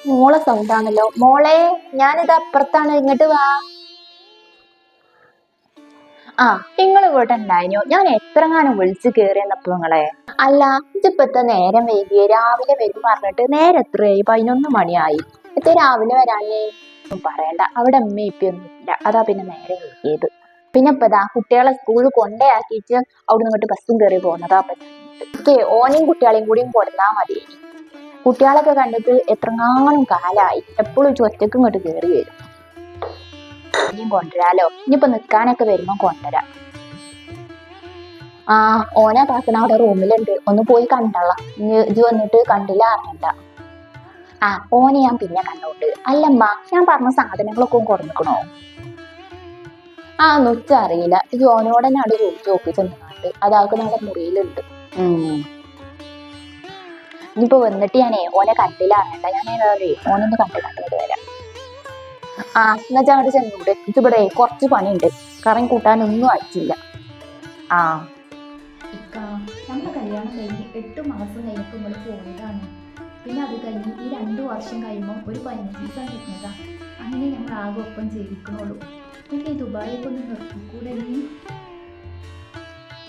മോളെ സൗണ്ടാണല്ലോ. മോളെ, ഞാനിത് അപ്പുറത്താണ്, ഇങ്ങോട്ട് വാ. ആ, നിങ്ങൾ ഇവിടെ ഉണ്ടായിനോ? ഞാൻ എത്രങ്ങാനും വിളിച്ചു കേറിയെന്നപ്പോ നിങ്ങളെ. അല്ല, ഇതിപ്പത്തെ നേരം വൈകിയ, രാവിലെ വരും പറഞ്ഞിട്ട് നേരെ എത്രയായി? 11 മണിയായി. ഇത്ര രാവിലെ വരാനേ പറയണ്ട. അവിടെ അമ്മ ഇപ്പൊന്നും ഇല്ല, അതാ പിന്നെ നേരെ വൈകിയത്. പിന്നെ ഇപ്പതാ കുട്ടികളെ സ്കൂളിൽ കൊണ്ടയാക്കിയിട്ട് അവിടെ നിന്നിട്ട് ബസ്സും കയറി പോകുന്നതാ. ഓനെയും കുട്ടികളെയും കൂടിയും കൊടുന്നാ മതി. കുട്ടികളൊക്കെ കണ്ടിട്ട് എത്രങ്ങാനും കാലായി. എപ്പോഴും ഒറ്റക്കും ഇങ്ങോട്ട് കയറി വരും. ഇനിയും കൊണ്ടുവരാലോ. ഇനിയിപ്പോ നിക്കാനൊക്കെ വരുമ്പോ കൊണ്ടുവരാം. ആ, ഓനെ പാക്കണ അവിടെ റൂമിലുണ്ട്, ഒന്ന് പോയി കണ്ടള്ള. ഇജ്ജ് വന്നിട്ട് കണ്ടില്ല അറിയണ്ട. ആ, ഓനെ ഞാൻ പിന്നെ കണ്ടോണ്ട്. അല്ലമ്മ, ഞാൻ പറഞ്ഞ സാധനങ്ങളൊക്കെ കൊടുക്കണോ? ആ, നൊച്ച അറിയില്ല. ഇത് ഓനോട് തന്നെ അവിടെ ചോദിച്ചു ചെന്നിട്ട് അതാൾക്ക് നമ്മുടെ മുറിയിലുണ്ട്. ഇനിയിപ്പോ വന്നിട്ട് ഞാനേ ഓനെ കണ്ടില്ല അറിയണ്ട. ഞാൻ ഓനൊന്ന് കണ്ടിട്ട് വരാം. ആ, എന്നുവെച്ചാ അങ്ങോട്ട് ചെന്നൂടെ. ഇതിവിടെ കുറച്ച് പണിയുണ്ട്. കറി കൂട്ടാനൊന്നും അയച്ചില്ല. ആ, നമ്മളെ കല്യാണം കഴിഞ്ഞ് 8 മാസം കഴിഞ്ഞപ്പോൾ നമ്മൾ പോയതാണ്. പിന്നെ അത് കഴിഞ്ഞ് ഈ 2 വർഷം കഴിയുമ്പോൾ ഒരു 15 ദിവസം കിട്ടുന്നതാ. അങ്ങനെ ഞങ്ങൾ ആകെ ഒപ്പം ജീവിക്കണുള്ളൂ. എനിക്ക് ഈ ദുബായിലേക്ക് ഒന്ന് നിർത്തിക്കൂടെ?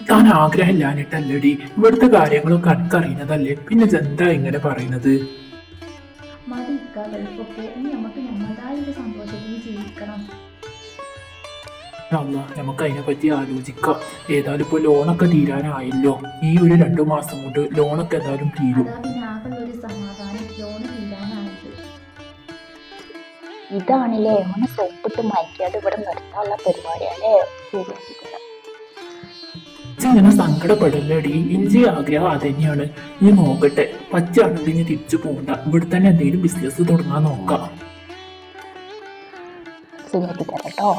താൻ ആഗ്രഹമില്ലാഞ്ഞിട്ടല്ലടി, ഇവിടുത്തെ കാര്യങ്ങളൊക്കെ എനിക്കറിയുന്നതല്ലേ, പിന്നെ എന്താ ഇങ്ങനെ പറയുന്നത്? മതി ഗൾഫൊക്കെ. ഇനി നമുക്ക് ഞമ്മളതായ ഒരു സന്തോഷത്തിൽ ജീവിക്കണം. അല്ല, നമുക്ക് അതിനെ പറ്റി ആലോചിക്കാം. ഏതായാലും ഇപ്പൊ ലോണൊക്കെ തീരാനായല്ലോ. ഈ ഒരു 2 മാസം കൊണ്ട് ലോണൊക്കെ ഏതായാലും തീരും. അതാ പിന്നെ ആകെയുള്ളൊരു സമാധാനം, ലോണ് തീരാനായിട്ട്. ഇതാണല്ലേ ഓനെ സോപ്പിട്ട് മാറ്റിയാൽ ഇവിടെ നിർത്താനുള്ള പരിപാടിയല്ലേ. ഇങ്ങനെ സങ്കടപ്പെടല്ലടി. ഇഞ്ചി ആഗ്രഹം അതന്നെയാണ്. നീ നോക്കട്ടെ, പച്ചാണെങ്കിൽ നീ തിരിച്ചു പോകണ്ട. ഇവിടെ തന്നെ എന്തെങ്കിലും ബിസിനസ് തുടങ്ങാൻ നോക്കാം. ശരിയാക്കി തരട്ടോ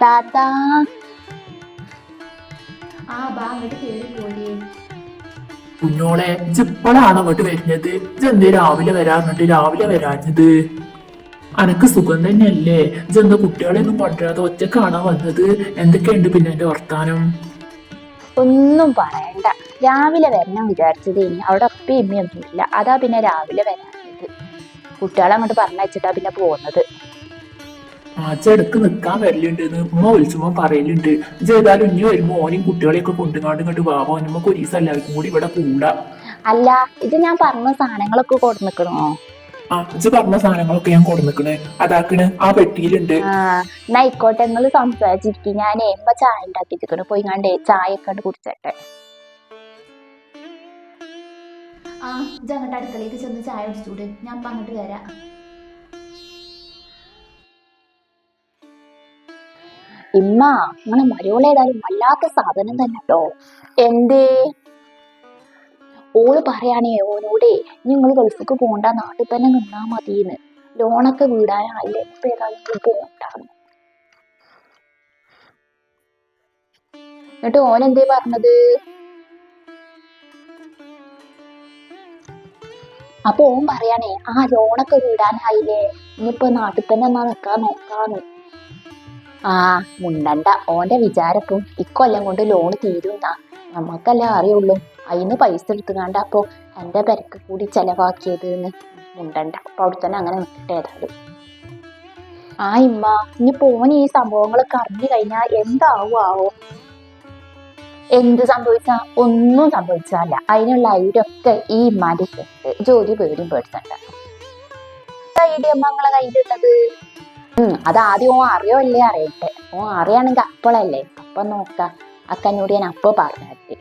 താത്ത. ആ, ബാ അങ്ങോട്ട് കയറി പോരേ. കുഞ്ഞോളെ, ഇപ്പോഴാണ് അങ്ങോട്ട് വരുന്നത്? ഇതെന്തേ രാവിലെ വരാന്നിട്ട് രാവിലെ വരാഞ്ഞത്? അനക്ക് സുഖം തന്നെയല്ലേ? ഇതെന്താ കുട്ടികളെയൊന്നും കൊണ്ടുവരാതെ ഒറ്റക്കാണോ വന്നത്? എന്തൊക്കെയുണ്ട് പിന്നെ എന്റെ വർത്താനം? ഒന്നും പറയണ്ട. രാവിലെ വരണം വിചാരിച്ചത്. ഇനി അവിടെ അപ്പയും ഇമ്മയൊന്നും ഇല്ല, അതാ പിന്നെ രാവിലെ വരാഞ്ഞത്. കുട്ടികളെ അങ്ങോട്ട് പറഞ്ഞയച്ചിട്ടാ പിന്നെ പോകുന്നത്. ചെടുക്ക് നിക്കാൻ വരലുണ്ട് എന്ന് ഉമ്മ വിളിച്ചുമ്പോ പറയലുണ്ട്. ചെയ്താലും ഇനി വരുമ്പോ ഓനെയും കുട്ടികളെയൊക്കെ കൊണ്ടുങ്ങാണ്ട് ഇങ്ങോട്ട് വാവോ, നമുക്ക് ഒരു ദിവസം എല്ലാവർക്കും കൂടി ഇവിടെ കൂടാ. അല്ല, ഇത് ഞാൻ പറഞ്ഞ സാധനങ്ങളൊക്കെ കൊടുന്നിക്കണോ? ഇജ്ജ് പറഞ്ഞ സാധനങ്ങളൊക്കെ ഞാൻ കൊടുന്നിക്കണ്. അതാക്കണ് ആ പെട്ടിയിലുണ്ട്. ആയിക്കോട്ടെ, നിങ്ങൾ സംസാരിച്ചിരിക്കും. ഞാൻ എമ്മ ചായ ഉണ്ടാക്കിച്ചിരിക്കണു. പോയി കണ്ടേ ചായ ഒക്കെ കണ്ട് കുടിച്ചട്ടെ. ആ, ഇജ്ജ് അങ്ങോട്ട് അടുക്കളയിലേക്ക് ചെന്ന് ചായ കുടിച്ചൂടെ? ഞാൻ ഇപ്പം അങ്ങോട്ട് വരാം. ഇമ്മ, നിങ്ങളെ മരുവളേതായാലും വല്ലാത്ത സാധനം തന്നെ കേട്ടോ. എന്തേ? ഓള് പറയാണേ ഓനോടെ നിങ്ങൾ ഗൾഫിക്ക് പോണ്ട, നാട്ടിൽ തന്നെ നിന്നാ മതിന്ന്. ലോണൊക്കെ വീടാനായില്ലേ, ഇപ്പൊ ഏതായാലും പോണ്ടാന്ന്. എന്നിട്ട് ഓൻ എന്തേ പറഞ്ഞത്? അപ്പൊ ഓൻ പറയാണേ ലോണൊക്കെ വീടാനായില്ലേ, ഇനിയിപ്പോ നാട്ടിൽ തന്നെ എന്നാ നിക്കാൻ നോക്കാന്ന്. മുണ്ടണ്ട. ഓന്റെ വിചാരപ്പം ഇക്കൊല്ലം കൊണ്ട് ലോണ് തീരുന്നാ. നമ്മക്കല്ലേ അറിയുള്ളൂ. അതിന് പൈസ എടുത്തുകാണ്ട് അപ്പൊ എന്റെ പെരക്ക് കൂടി ചെലവാക്കിയത് മുണ്ടണ്ട. അപ്പൊ അവിടെ തന്നെ അങ്ങനെ നിൽക്കട്ടെ ഏതായാലും. ഇമ്മ, ഇനി പോന് ഈ സംഭവങ്ങളൊക്കെ അറിഞ്ഞു കഴിഞ്ഞാ എന്താവോ? എന്ത് സംഭവിച്ചാ? ഒന്നും സംഭവിച്ചല്ല. അതിനുള്ള ഐഡിയൊക്കെ ഈ ഇമ്മാന്റെ ഉണ്ട്. ജോലി പേടിയും പേടിച്ചണ്ട. ഐഡിയ അമ്മങ്ങളെ കയ്യിലുള്ളത്. അത് ആദ്യം ഓൻ അറിയോല്ലേ അറിയട്ടെ. ഓൻ അറിയാണെങ്കിൽ അപ്പോഴല്ലേ, അപ്പം നോക്കാം. അക്കന്നോട് ഞാൻ അപ്പൊ പറഞ്ഞിട്ട്.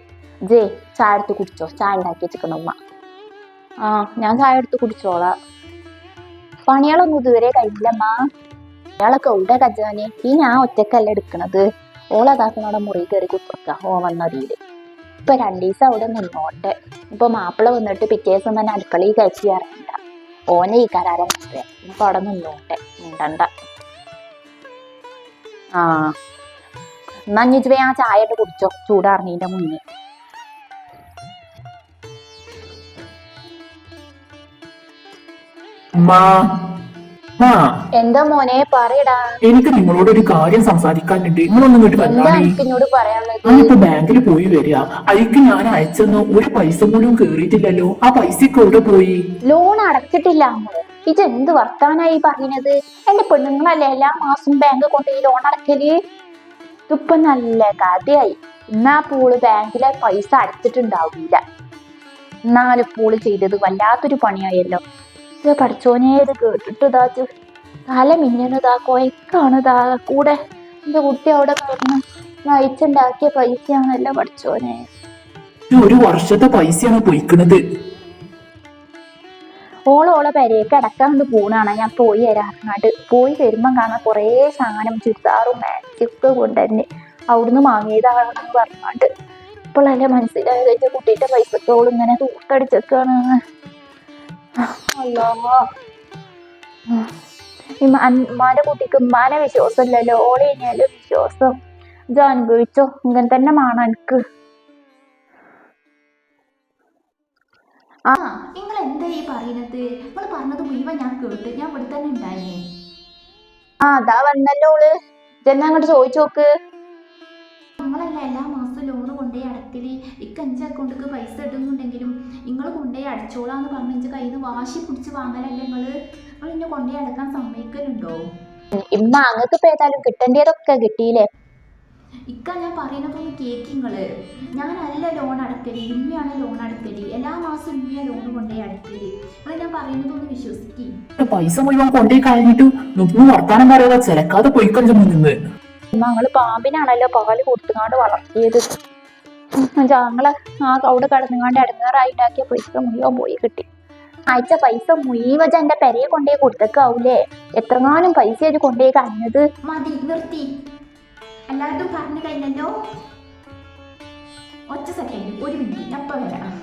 ജേ, ചായ എടുത്ത് കുടിച്ചോ? ചായ ഉണ്ടാക്കി വെച്ചിക്കണ ഉമ്മ. ഞാൻ ചായ എടുത്ത് കുടിച്ചോളാം. പണികളൊന്നും ഇതുവരെ കഴിഞ്ഞില്ലമ്മ. അയാളൊക്കെ എവിടെ കജാനെ? ഈ ഞാൻ ഒറ്റക്കല്ല എടുക്കണത്. ഓളതാക്കനോടെ മുറി കയറി കുത്തിക്ക ഓൻ വന്നതിയില്. ഇപ്പൊ 2 ദിവസം അവിടെ നിന്നോട്ടെ. ഇപ്പൊ മാപ്പിള വന്നിട്ട് പിറ്റേ ദിവസം തന്നെ അടുക്കളയിൽ കഴിച്ചു അറിയണ്ട. ഓനെ ഈ കരാരം ഇപ്പൊ അവിടെ നിന്നോട്ടെ, മിണ്ടണ്ട. എന്നാ ഇജ്ജ് ആ ചായ ഇട്ട് കുടിച്ചോ, ചൂടാറിനീന്റെ മുന്നേ. ആ എന്താ മോനെ പറയടാ. എനിക്ക് നിങ്ങളോട് ഒരു കാര്യം സംസാരിക്കാനുണ്ട്. നിങ്ങളൊന്നും ഇങ്ങോട്ട് എന്താ വന്നാണേ. എനിക്ക് എന്നോട് പറയാനുള്ളത്? ഞാനിപ്പോ ബാങ്കിൽ പോയി വരിക. അതിക്ക് ഞാൻ അയച്ചെന്ന് ഒരു പൈസ പോലും കേറിയിട്ടില്ലല്ലോ. ആ പൈസക്ക് എവിടെ പോയി? ലോൺ അടച്ചിട്ടില്ല നമ്മള്. ഇത് എന്ത് വർത്താനായി പറയുന്നത്? എന്റെ പെണ്ണുങ്ങളല്ലേ എല്ലാ മാസം ബാങ്ക് കൊണ്ട് ഈ ലോൺ അടക്കല്. ഇതിപ്പൊ നല്ല കഥയായി. എന്നാ പൂള് ബാങ്കിലെ പൈസ അടച്ചിട്ടുണ്ടാവില്ല. എന്നാലും പൂള് ചെയ്തത് വല്ലാത്തൊരു പണിയായല്ലോ. ഇത് പഠിച്ചോനെ, ഇത് കേട്ടിട്ട് ഇതാ തല മിന്നണതാ കൊയക്കാണ് കൂടെ. എന്റെ കുട്ടി അവിടെ കിടന്ന് നയിച്ചുണ്ടാക്കിയ പൈസയാണല്ലോ പഠിച്ചോനെ. ഇത് ഒരു വർഷത്തെ പൈസയാണ് പൊയ്ക്കണത്. ഓളോളെ പെരേക്ക് അടക്കാണ്ട് പോണാണ്. ഞാൻ പോയി വരാറുണ്ട്. പോയി വരുമ്പം കാണാൻ കുറേ സാധനം ചുരിദാറും മാക്സിയൊക്കെ കൊണ്ടുതന്നെ അവിടുന്ന് വാങ്ങിയതാണെന്ന് പറഞ്ഞാണ്ട് ഇപ്പോഴല്ലേ മനസ്സിലായത് എന്റെ കുട്ടീന്റെ പൈസക്ക് ഓൾ ഇങ്ങനെ തൂട്ടടിച്ചൊക്കെയാണ്. അല്ലോ, ഉമ്മാന്റെ കുട്ടിക്ക് ഉമ്മാനെ വിശ്വാസമല്ലല്ലോ, ഓളെ കഴിഞ്ഞാലും വിശ്വാസം. ഇത് അനുഭവിച്ചോ, ഇങ്ങനെ തന്നെ വേണം എനിക്ക്. ആ നിങ്ങൾ എന്താ ഈ പറയുന്നത്? നിങ്ങൾ പറഞ്ഞത് മുഴുവൻ ഞാൻ കേട്ട്. ഞാൻ ഇവിടെ തന്നെ ഉണ്ടായില്ലേ? അതാ വന്നല്ലോ ഓള്. ഇതെന്നാ അങ്ങോട്ട് ചോദിച്ചു നോക്ക്. നിങ്ങളല്ല എല്ലാ മാസവും ലോണ് കൊണ്ടുപോയി അടക്കല്. ഇക്ക് 5 അക്കൗണ്ടിക്ക് പൈസ ഇടുന്നുണ്ടെങ്കിലും നിങ്ങൾ കൊണ്ടുപോയി അടച്ചോളാന്ന് പറഞ്ഞ് എൻ്റെ കയ്യിൽ നിന്ന് വാശി പിടിച്ച് വാങ്ങലല്ലേ നിങ്ങൾ എന്നെ കൊണ്ടുപോയി അടക്കാൻ സമ്മതിക്കലുണ്ടോ? ഇമ്മ അങ്ങക്ക് ഇപ്പൊ ഏതായാലും കിട്ടേണ്ടതൊക്കെ കിട്ടിയില്ലേ? ഇക്ക ഞാൻ പറയുന്നതൊന്ന് കേക്ക്. ഞാനല്ല ലോൺ അടക്കല്, ഇമ്മയാണ് ലോൺ അടക്കല്. എല്ലാ മാസവും ഇമ്മയാണ് ലോൺ കൊണ്ടുപോയി അടക്കല്. ഞാൻ പറയുന്നതൊന്ന് വിശ്വസിക്കും. പൈസ മുഴുവൻ കൊണ്ടേ കഴിഞ്ഞിട്ട് നമ്മൾ വർത്താനം പറയാതെ ചിലക്കാതെ പോയിക്കഴിഞ്ഞ നിന്ന്. ഞങ്ങള് പാമ്പിനാണല്ലോ പാല് കൊടുത്തുങ്ങാണ്ട് വളർത്തിയത്. ഞങ്ങള് അവിടെ കടന്നുങ്ങാണ്ട് ഇടങ്ങാറായിട്ടാക്കിയ പൈസ മുഴുവൻ പോയി കിട്ടി. അയച്ച പൈസ മുഴുവൻ എന്റെ പെരയെ കൊണ്ടേ കൊടുത്തേക്കാവൂലേ? എത്രങ്ങാനും പൈസ അത് കൊണ്ടേ കഴിഞ്ഞത്. മതി, നിർത്തി. എല്ലാവരും പറഞ്ഞു കഴിഞ്ഞല്ലോ. ഒറ്റ സെക്കൻഡ്, 1 മിനിറ്റ്, ഞാൻ ഇപ്പം വരാം.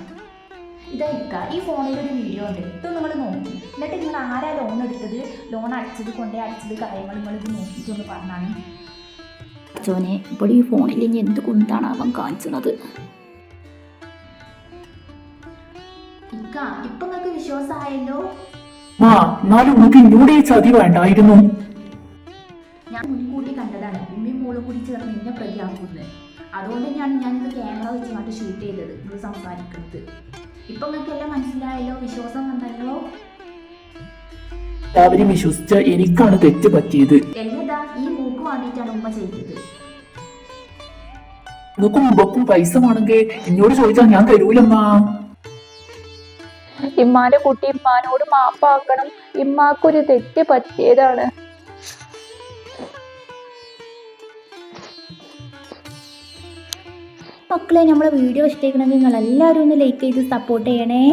ഇതാ ഇക്ക, ഈ ഫോണിലൊരു വീഡിയോ ഉണ്ട്. ഇത് നിങ്ങൾ നോക്കി. എന്നിട്ട് നിങ്ങൾ ആരാ ലോൺ എടുത്തത്, ലോൺ അടച്ചത്, കൊണ്ടേ അടച്ചത് കാര്യങ്ങൾ നിങ്ങളിത് നോക്കിയിട്ടൊന്ന് പറഞ്ഞാണ്. അച്ഛനെ ഇപ്പോൾ ഈ ഫോണിൽ ഇനി എന്ത് കുന്താണ് അവൻ കാണിച്ചത്? ഇക്ക, ഇപ്പൊ നിങ്ങൾക്ക് വിശ്വാസമായല്ലോ. എന്നാലും നമുക്ക് ഇന്നൂടെ ഈ ചതി വേണ്ടായിരുന്നു. ഞാൻ മുൻകൂട്ടി കണ്ടതാണ് ഉമ്മയും മോളും കൂടി ചേർന്ന് എന്നെ പ്രതിയാക്കുന്നത്. അതുകൊണ്ട് തന്നെയാണ് ഞാനിത് ക്യാമറ വെച്ച് കണ്ട് ഷൂട്ട് ചെയ്തത്, നിങ്ങൾ സംസാരിക്കുന്നത്. ഇപ്പൊ നിങ്ങൾക്ക് എല്ലാം മനസ്സിലായല്ലോ, വിശ്വാസം വന്നല്ലോ. എല്ലാവരും വിശ്വസിച്ച എനിക്കാണ് തെറ്റ് പറ്റിയത്. എന്നതാ ഈ മൂക്ക് വേണ്ടിയിട്ടാണ് ഉമ്മ ചെയ്തത്. നിങ്ങൾക്ക് മുമ്പക്കും പൈസ വേണമെങ്കിൽ എന്നോട് ചോദിച്ചാൽ ഞാൻ തരൂലമ്മ. ഇമ്മാന്റെ കുട്ടി ഇമ്മാനോട് മാപ്പാക്കണം. ഇമ്മാക്കൊരു തെറ്റ് പറ്റിയതാണ്. മക്കളെ, നമ്മളെ വീഡിയോ ഇഷ്ടമാക്കണമെങ്കിൽ നിങ്ങൾ എല്ലാവരും ഒന്ന് ലൈക്ക് ചെയ്ത് സപ്പോർട്ട് ചെയ്യണേ.